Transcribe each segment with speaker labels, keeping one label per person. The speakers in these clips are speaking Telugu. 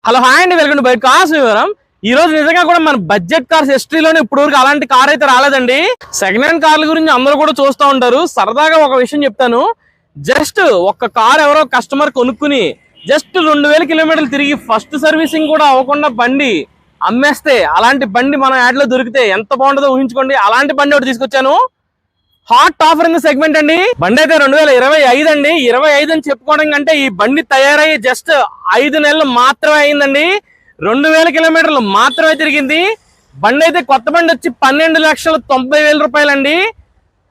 Speaker 1: హలో హాయ్ అండి, వెల్కమ్ టు బైక్ కార్స్ వివరం. ఈ రోజు నిజంగా కూడా మన బడ్జెట్ కార్స్ హిస్టరీలోనే ఇప్పుడు వరకు అలాంటి కార్ అయితే రాలేదండి. సెకండ్ హ్యాండ్ కార్ల గురించి అందరూ కూడా చూస్తూ ఉంటారు. సరదాగా ఒక విషయం చెప్తాను. జస్ట్ ఒక్క కార్ ఎవరో కస్టమర్ కొనుక్కుని జస్ట్ 2000 కిలోమీటర్లు తిరిగి ఫస్ట్ సర్వీసింగ్ కూడా అవ్వకుండా బండి అమ్మేస్తే, అలాంటి బండి మన యాడ్ లో దొరికితే ఎంత బాగుంటుందో ఊహించుకోండి. అలాంటి బండి ఒకటి తీసుకొచ్చాను. Hot offer in the segment అండి. బండి అయితే 2025 అండి. 25 అని చెప్పుకోవడం కంటే ఈ బండి తయారయ్యి జస్ట్ 5 నెలలు మాత్రమే అయిందండి. 2000 కిలోమీటర్లు మాత్రమే తిరిగింది. బండి అయితే కొత్త బండి వచ్చి 12,90,000 రూపాయలండి.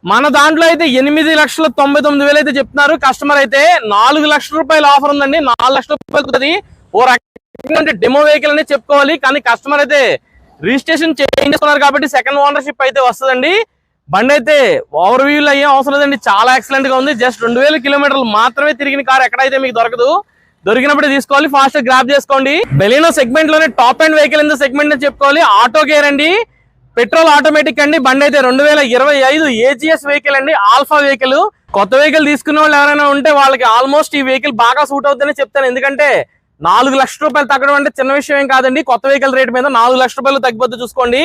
Speaker 1: మన దాంట్లో అయితే 8,99,000 అయితే చెప్తున్నారు. కస్టమర్ అయితే 4 లక్షల రూపాయల ఆఫర్ ఉందండి. 4 లక్షల రూపాయలు ఓ రకం డెమో వెహికల్ అని చెప్పుకోవాలి. కానీ కస్టమర్ అయితే రిజిస్ట్రేషన్ చేంజ్ చేసుకున్నారు కాబట్టి సెకండ్ ఓనర్షిప్ అయితే వస్తుందండి. బండి అయితే ఓవర్ వ్యూలు అయ్యే అవసరం లేదండి. చాలా ఎక్సలెంట్ గా ఉంది. జస్ట్ 2000 కిలోమీటర్లు మాత్రమే తిరిగిన కార్ ఎక్కడైతే మీకు దొరకదు. దొరికినప్పుడే తీసుకోవాలి, ఫాస్ట్ గ్రాప్ చేసుకోండి. బెలినో సెగ్మెంట్ లోనే top and vehicle in the segment అని చెప్పుకోవాలి. ఆటో గేర్ అండి, పెట్రోల్ ఆటోమేటిక్ అండి. బండి అయితే 2025 ఏజిఎస్ వెహికల్ అండి, ఆల్ఫా వెహికల్. కొత్త వెహికల్ తీసుకునే వాళ్ళు ఎవరైనా ఉంటే వాళ్ళకి ఆల్మోస్ట్ ఈ వెహికల్ బాగా సూట్ అవుతుందని చెప్తాను. ఎందుకంటే 4 లక్షల రూపాయలు తగ్గడం అంటే చిన్న విషయం ఏం కాదండి. కొత్త వెహికల్ రేట్ మీద 4 లక్షల రూపాయలు తగ్గిపోతే చూసుకోండి.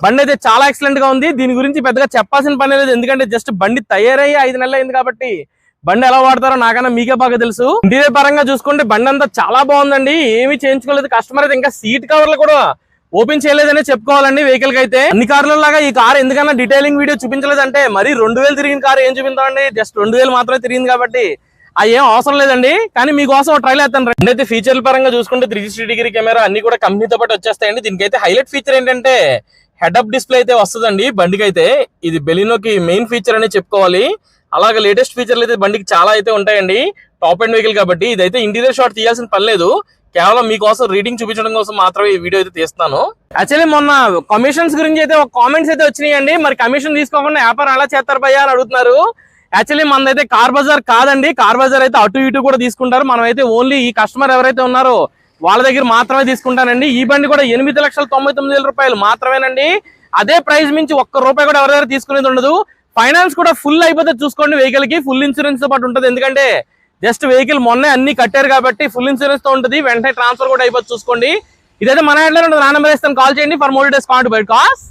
Speaker 1: బండి అయితే చాలా ఎక్సలెంట్ గా ఉంది. దీని గురించి పెద్దగా చెప్పాల్సిన పని లేదు. ఎందుకంటే జస్ట్ బండి తయారయ్యి 5 నెలలు అయింది కాబట్టి బండి ఎలా వాడతారో నాకన్నా మీకే బాగా తెలుసు. ఇంటీరియర్ పరంగా చూసుకుంటే బండి అంతా చాలా బాగుందండి. ఏమీ చేయించుకోలేదు. కస్టమర్ అయితే ఇంకా సీట్ కవర్లు కూడా ఓపెన్ చేయలేదని చెప్పుకోవాలండి. వెహికల్ కి అయితే అన్ని కార్ల లాగా ఈ కార్ ఎందుకన్నా డీటెయిలింగ్ వీడియో చూపించలేదంటే, మరి 2000 తిరిగిన కార్ ఏం చూపించామండి. జస్ట్ 2000 మాత్రమే తిరిగింది కాబట్టి అది ఏం అవసరం లేదండి. కానీ మీకోసం ట్రైల్ వేస్తాను. రెండైతే ఫీచర్ల పరంగా చూసుకుంటే 360 డిగ్రీ కెమెరా అన్ని కూడా కంపెనీతో పాటు వచ్చేస్తాయండి. దీనికైతే హైలైట్ ఫీచర్ ఏంటంటే హెడ్ అప్ డిస్ప్లే అయితే వస్తుందండి బండికి అయితే. ఇది బెలినోకి మెయిన్ ఫీచర్ అనే చెప్పుకోవాలి. అలాగే లేటెస్ట్ ఫీచర్లు అయితే బండికి చాలా అయితే ఉంటాయండి. టాప్ అండ్ వెహికల్ కాబట్టి ఇదైతే ఇంటీరియర్ షాట్ తీయాల్సిన పని లేదు. కేవలం మీకోసం రీడింగ్ చూపించడం కోసం మాత్రమే ఈ వీడియో అయితే తీస్తున్నాను. యాక్చువల్లీ మొన్న కమిషన్స్ గురించి అయితే ఒక కామెంట్స్ అయితే వచ్చినాయండి. మరి కమిషన్ తీసుకోకుండా వ్యాపారం ఎలా చేస్తారు భయ్యా అని అడుగుతున్నారు. యాక్చువల్లీ మనదైతే కార్ బజార్ కాదండి. కార్ బజార్ అయితే అటు ఇటు కూడా తీసుకుంటారు. మనం అయితే ఓన్లీ ఈ కస్టమర్ ఎవరైతే ఉన్నారో వాళ్ళ దగ్గర మాత్రమే తీసుకుంటానండి. ఈ బండి కూడా 8,99,000 రూపాయలు మాత్రమేనండి. అదే ప్రైస్ మించి ఒక్క రూపాయి కూడా ఎవరి దగ్గర తీసుకునేది ఉండదు. ఫైనాన్స్ కూడా ఫుల్ అయిపోతే చూసుకోండి. వెహికల్ కి ఫుల్ ఇన్సూరెన్స్ తో పాటు ఉంటుంది. ఎందుకంటే జస్ట్ వెహికల్ మొన్నే అన్ని కట్టారు కాబట్టి ఫుల్ ఇన్సూరెన్స్ తో ఉంటుంది. వెంటనే ట్రాన్స్ఫర్ కూడా అయిపోతే చూసుకోండి. ఇదైతే మన యాడ్లో ఉంటుంది. నా నెంబర్ ఇస్తాను, కాల్ చేయండి. For more details contact by cars.